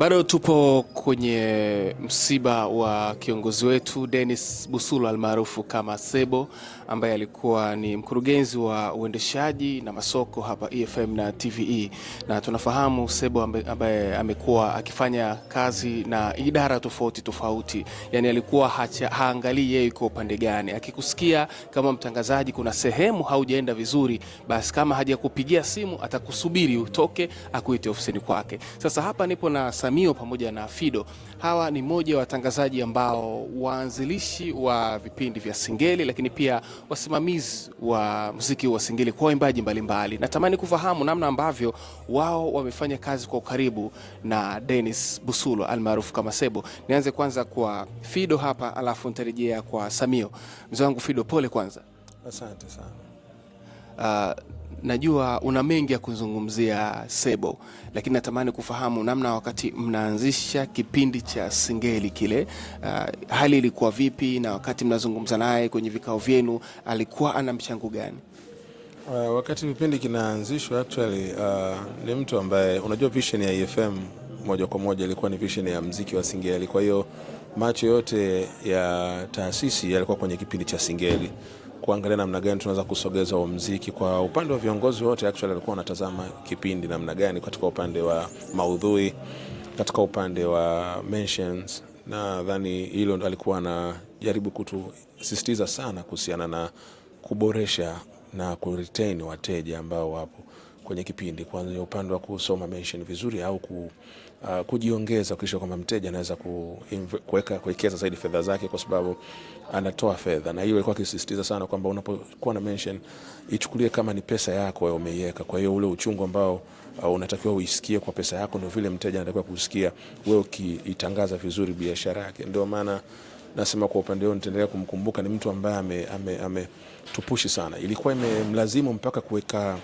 Bado tupo kwenye msiba wa kiongozi wetu Dennis Busulu almaarufu kama Sebo, ambaye alikuwa ni mkurugenzi wa uendeshaji na masoko hapa EFM na TVE, na tunafahamu Sebo ambaye amekuwa akifanya kazi na idara tofauti tofauti, yani alikuwa haangalii yeye yuko upande gani. Akikusikia kama mtangazaji kuna sehemu haujaenda vizuri, basi kama hajakupigia simu atakusubiri utoke akuite ofisini kwake. Sasa hapa nipo na Samio pamoja na Fido. Hawa ni moja wa watangazaji ambao waanzilishi wa vipindi vya Singeli, lakini pia wasimamizi wa muziki wa Singeli kwa waimbaji mbalimbali. Natamani kufahamu namna ambavyo wao wamefanya kazi kwa ukaribu na Dennis Busulu almaarufu kama Sebo. Nianze kwanza kwa Fido hapa, alafu nitarejea kwa Samio. Mzee wangu Fido, pole kwanza. Asante sana. Najua una mengi ya kuzungumzia Sebo, lakini natamani kufahamu namna wakati mnaanzisha kipindi cha Singeli kile, hali ilikuwa vipi, na wakati mnazungumza naye kwenye vikao vyenu alikuwa ana mchango gani? Wakati kipindi kinaanzishwa actually ni mtu ambaye unajua vision ya EFM moja kwa moja ilikuwa ni vision ya muziki wa Singeli. Kwa hiyo macho yote ya taasisi yalikuwa kwenye kipindi cha Singeli, kuangalia namna gani tunaweza kusogeza wa muziki. Kwa upande wa viongozi wote actually walikuwa wanatazama kipindi namna gani, katika upande wa maudhui, katika upande wa mentions. Nadhani hilo alikuwa anajaribu kutusisitiza sana kuhusiana na kuboresha na kuretain wateja ambao wapo kwenye kipindi, kwanza upande wa kusoma mention vizuri au kujiongeza kisha kwamba mteja anaweza kuwekeza zaidi fedha zake kwa sababu anatoa fedha. Na hiyo ilikuwa kisisitiza sana kwamba unapokuwa na mention ichukulie kama ni pesa yako wewe umeiweka. Kwa hiyo ule uchungu ambao unatakiwa uisikie kwa pesa yako ndio vile mteja anatakiwa kusikia wewe ukiitangaza vizuri biashara yake. Ndio maana nasema kwa upande wangu nitaendelea kumkumbuka ni mtu ambaye ametupushi sana. Ilikuwa imemlazimu mpaka kuweka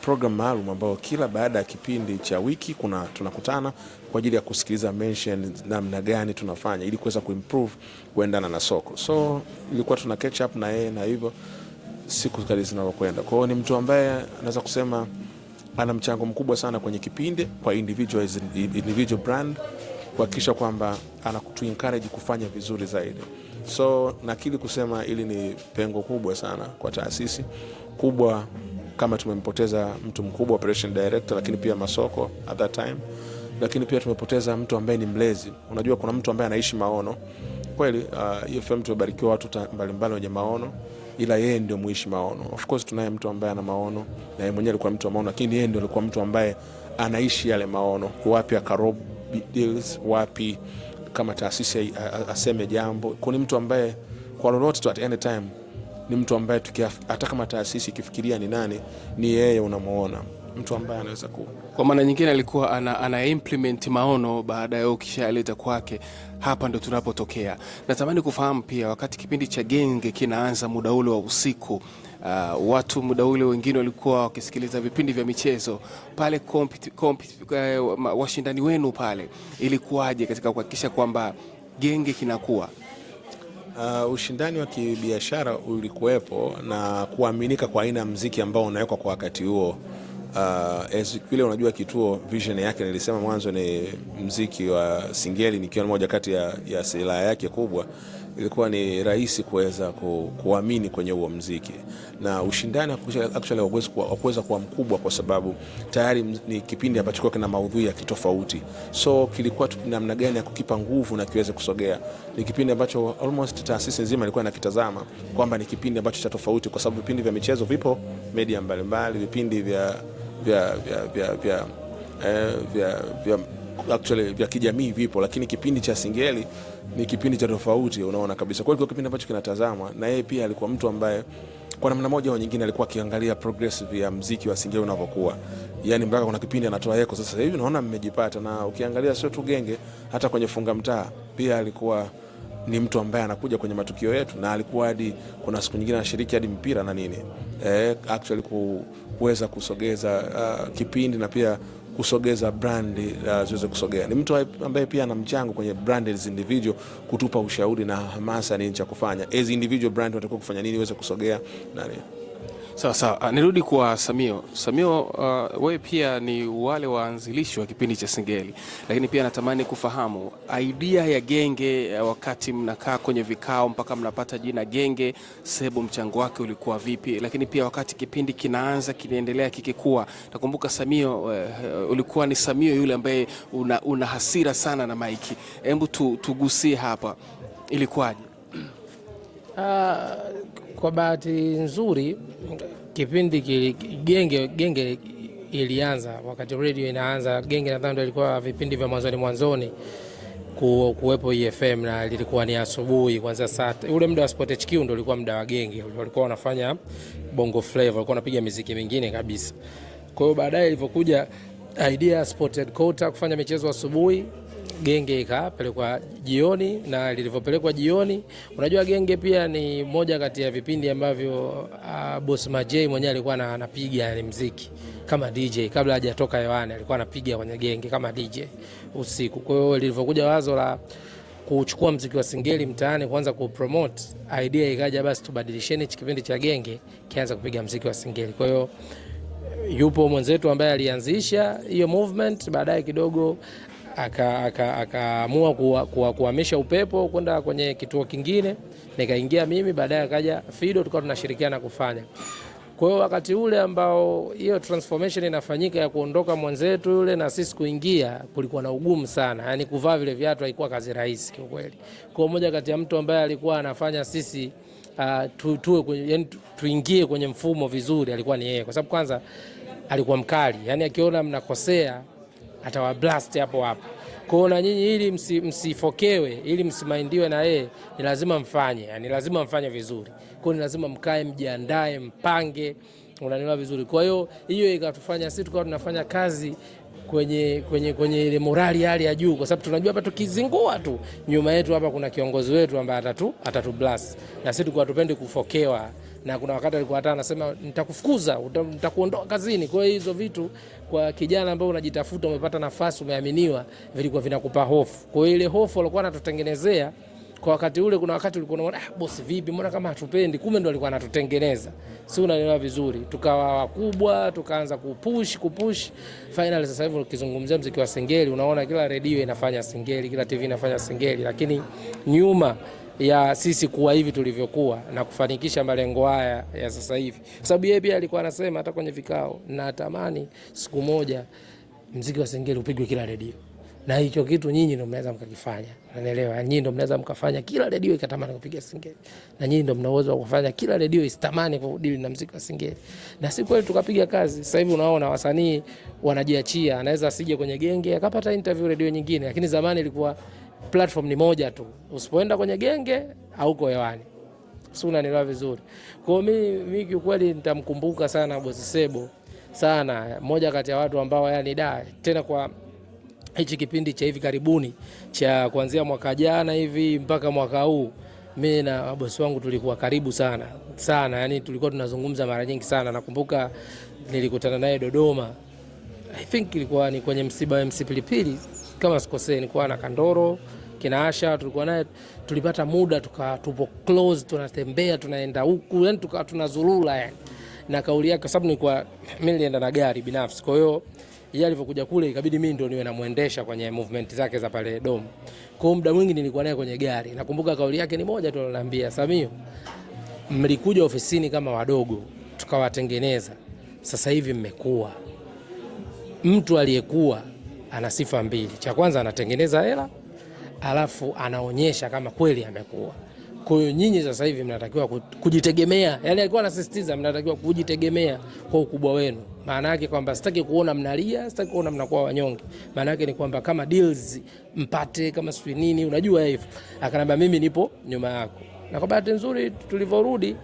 program maalum ambao kila baada ya kipindi cha wiki tunakutana kwa ajili ya kusikiliza mention namna gani tunafanya ili kuweza kuimprove kuendana na soko. So ilikuwa tuna catch up na yeye, na hivyo siku kadri zinazokwenda. Kwa hiyo ni mtu ambaye naweza kusema ana mchango mkubwa sana kwenye kipindi kwa individual brand, kuhakikisha kwamba anakutu encourage kufanya vizuri zaidi. So nakili kusema ili ni pengo kubwa sana kwa taasisi kubwa, kama tumempoteza mtu mkubwa operation director, lakini pia masoko at that time, lakini pia tumepoteza mtu ambaye ni mlezi. Unajua kuna mtu ambaye anaishi maono kweli. EFM tumebarikiwa watu mbalimbali wenye maono, ila yeye ndio muishi maono. Of course tunaye mtu ambaye ana maono na yeye mwenyewe alikuwa mtu wa maono, lakini yeye ndio alikuwa mtu ambaye anaishi yale maono. Wapi akarob deals, wapi kama taasisi aseme jambo. Kuna mtu ambaye kwa lolote tu at any time ni mtu ambaye hata kama taasisi ikifikiria ni nani, ni yeye unamuona. Mtu ambaye anaweza kwa maana nyingine alikuwa ana implement maono baada ya ukishaleta kwake. Hapa ndo tunapotokea. Natamani kufahamu pia wakati kipindi cha Genge kinaanza muda ule wa usiku, watu muda ule wengine walikuwa wakisikiliza vipindi vya michezo pale, washindani wenu pale ilikuwaje katika kuhakikisha kwamba Genge kinakuwa? Ushindani wa kibiashara ulikuwepo na kuaminika kwa aina ya muziki ambao unawekwa kwa wakati huo. Vile unajua kituo vision yake nilisema mwanzo ni muziki wa Singeli, nikiwa moja kati ya silaha yake kubwa. Ilikuwa ni rahisi kuweza kuamini kwenye huo muziki, na ushindani actually hakuweza kuwa mkubwa kwa sababu tayari ni kipindi ambacho kina maudhui ya kitofauti. So kilikuwa namna gani ya kukipa nguvu na kiweze kusogea. Ni kipindi ambacho almost taasisi nzima ilikuwa inakitazama kwamba ni kipindi ambacho cha tofauti, kwa sababu vipindi vya michezo vipo media mbalimbali, vipindi vya kijamii vipo, lakini kipindi cha Singeli ni kipindi cha tofauti, unaona kabisa. Kwa hiyo kipindi ambacho kinatazamwa, na yeye pia alikuwa mtu ambaye kwa namna moja au nyingine alikuwa akiangalia progressive ya muziki wa Singeli unavyokuwa. Yani mpaka kuna kipindi anatoa yeko, sasa hivi naona mmejipata. Na ukiangalia sio tu Genge, hata kwenye Funga Mtaa pia alikuwa ni mtu ambaye anakuja kwenye matukio yetu, na alikuwa hadi kuna siku nyingine anashiriki hadi mpira na nini. Actually kuweza kusogeza kipindi na pia kusogeza brand ziweze kusogea. Ni mtu ambaye pia ana mchango kwenye brand as individual, kutupa ushauri na hamasa nini cha kufanya. As individual brand unatakiwa kufanya nini iweze kusogea nani. Sawa sawa. Nirudi kwa Samio. Samio, wewe pia ni wale waanzilishi wa kipindi cha Singeli, lakini pia natamani kufahamu idea ya genge, wakati mnakaa kwenye vikao mpaka mnapata jina genge, Sebo mchango wake ulikuwa vipi? Lakini pia wakati kipindi kinaanza kinaendelea kikikua, nakumbuka Samio, ulikuwa ni Samio yule ambaye una hasira sana na maiki. Hebu tugusie hapa, ilikuwaje? Kwa bahati nzuri kipindi genge ilianza wakati radio inaanza. Genge nadhani ndio ilikuwa vipindi vya mwanzoni kuwepo EFM, na lilikuwa ni asubuhi kwanza saa ule muda wa Sport HQ ndio ulikuwa muda wa genge, walikuwa wanafanya bongo flavor, walikuwa wanapiga muziki mingine kabisa. Kwa hiyo baadaye ilivyokuja idea Sport Headquarter kufanya michezo asubuhi, genge ikapelekwa jioni, na lilivyopelekwa jioni, unajua genge pia ni moja kati ya vipindi ambavyo Boss Majay mwenyewe alikuwa anapiga ni muziki kama DJ kabla hajatoka hewani, alikuwa anapiga kwenye genge kama DJ usiku. Kwa hiyo lilivyokuja wazo la kuchukua muziki wa Singeli mtaani kuanza kupromote, idea ikaja basi tubadilisheni kipindi cha genge kianza kupiga muziki wa Singeli. Kwa hiyo yupo mwenzetu ambaye alianzisha hiyo movement, baadaye kidogo akaamua kuhamisha upepo kwenda kwenye kituo kingine, nikaingia mimi, baadaye akaja Fido, tukawa tunashirikiana kufanya. Kwa hiyo wakati ule ambao hiyo transformation inafanyika ya kuondoka mwenzetu yule na sisi kuingia, kulikuwa na ugumu sana. Yaani kuvaa vile viatu haikuwa kazi rahisi kwa kweli. Kwa moja kati ya mtu ambaye alikuwa anafanya sisi tuingie kwenye mfumo vizuri alikuwa ni yeye, kwa sababu kwanza alikuwa mkali. Yaani akiona mnakosea atawa blast hapo hapo. Kwa hiyo na nyinyi ili msifokewe, ili msimaindiwe na yeye, ni lazima mfanye, yani lazima mfanye vizuri. Kwa hiyo ni lazima mkae, mjiandae, mpange, unanielewa vizuri. Kwa hiyo ikatufanya sisi tukawa tunafanya kazi kwenye ile morali hali ya juu, kwa sababu tunajua hapa tukizingua tu nyuma yetu hapa kuna kiongozi wetu ambaye atatu blast, na sisi tulikuwa tupendi kufokewa. Na kuna wakati alikuwa hata anasema nitakufukuza, nitakuondoa kazini. Kwa hiyo hizo vitu kwa kijana ambaye unajitafuta, umepata nafasi, umeaminiwa, vilikuwa vinakupa hofu. Kwa hiyo ile hofu alikuwa anatutengenezea kwa wakati ule. Kuna wakati ulikuwa unaona boss vipi, mbona kama hatupendi, kumbe ndo alikuwa anatutengeneza. Si unaelewa vizuri, tukawa wakubwa, tukaanza kupush. Finally sasa hivi ukizungumzia muziki wa Singeli unaona kila radio inafanya Singeli, kila TV inafanya Singeli, lakini nyuma ya sisi kuwa hivi tulivyokuwa na kufanikisha malengo haya ya sasa hivi, sababu yeye pia alikuwa anasema hata kwenye vikao, natamani siku moja muziki wa Singeli upigwe kila radio. Na hicho kitu nyinyi ndio mnaweza mkakifanya. Unanielewa? Nyinyi ndio mnaweza mkafanya kila radio ikatamani kupiga Singeli. Na nyinyi ndio mna uwezo wa kufanya kila radio isitamani kudili na muziki wa Singeli. Na si kweli tukapiga kazi. Sasa hivi unaona wasanii wanajiachia, anaweza asije kwenye genge akapata interview radio nyingine, lakini zamani ilikuwa platform ni moja tu. Usipoenda kwenye genge hauko hewani. Si unanielewa vizuri. Kwa hiyo mimi kiukweli nitamkumbuka sana Boss Sebo sana, moja kati ya watu ambao yani tena kwa hichi kipindi cha hivi karibuni cha kuanzia mwaka jana hivi mpaka mwaka huu, mimi na bosi wangu tulikuwa karibu sana, yani tulikuwa tunazungumza mara nyingi sana. Nakumbuka nilikutana naye Dodoma, I think ilikuwa ni kwenye msiba wa MC Pilipili kama sikosei, nilikuwa na Kandoro kina Asha, tulikuwa naye, tulipata muda tupo close, tunatembea tunaenda huku, yani tunazurura yani. Na kauli yake, sababu nilikuwa mimi nilienda na gari binafsi, kwa hiyo yeye alivyokuja kule ikabidi mimi ndio niwe namuendesha kwenye movement zake za pale Dom. Kwa muda mwingi nilikuwa naye kwenye gari. Nakumbuka kauli yake ni moja tu, ananiambia, Samio, mlikuja ofisini kama wadogo tukawatengeneza, sasa hivi mmekuwa. Mtu aliyekuwa ana sifa mbili, cha kwanza anatengeneza hela, alafu anaonyesha kama kweli amekuwa. Kwa hiyo nyinyi sasa hivi mnatakiwa kujitegemea. Yaani alikuwa anasisitiza mnatakiwa kujitegemea kwa ukubwa wenu. Maana yake kwamba sitaki kuona mnalia, sitaki kuona mnakuwa wanyonge. Maana yake ni kwamba kama deals mpate, kama sio nini, unajua hivyo. Akanambia mimi nipo nyuma yako. Na kwa bahati nzuri tulivyorudi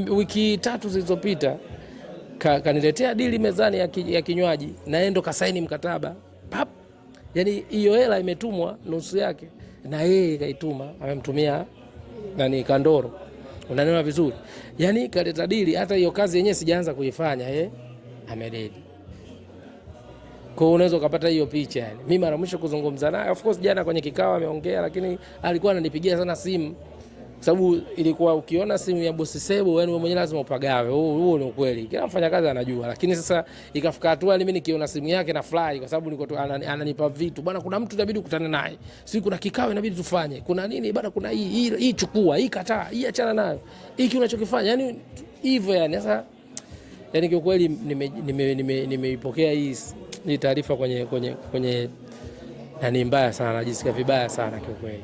wiki 3 zilizopita kaniletea deal mezani ya kinywaji, na yeye ndo kasaini mkataba. Pap. Yaani hiyo hela imetumwa nusu yake, na yeye kaituma, amemtumia Kandoro. Unaniona vizuri? Yaani kaleta dili, hata hiyo kazi yenyewe sijaanza kuifanya, amededi. Kwa hiyo unaweza kupata hiyo picha yani. Mimi mara mwisho kuzungumza naye, of course jana kwenye kikao ameongea, lakini alikuwa ananipigia sana simu. Kwa sababu ilikuwa ukiona simu ya bosi Sebo, yani wewe mwenyewe lazima upagawe. Huo ni ukweli. Kila mfanyakazi anajua. Lakini sasa ikafika hatua mimi nikiona simu yake na fly, kwa sababu niko ananipa vitu. Bwana, kuna mtu inabidi ukutane naye. Sisi kuna kikao inabidi tufanye. Kuna nini bwana, kuna hii chukua, hii kataa, hii achana nayo. Hiki unachokifanya. Yani hivyo yani sasa, yani kwa kweli nimeipokea hii taarifa kwenye na ni mbaya sana, najisikia vibaya sana kwa kweli.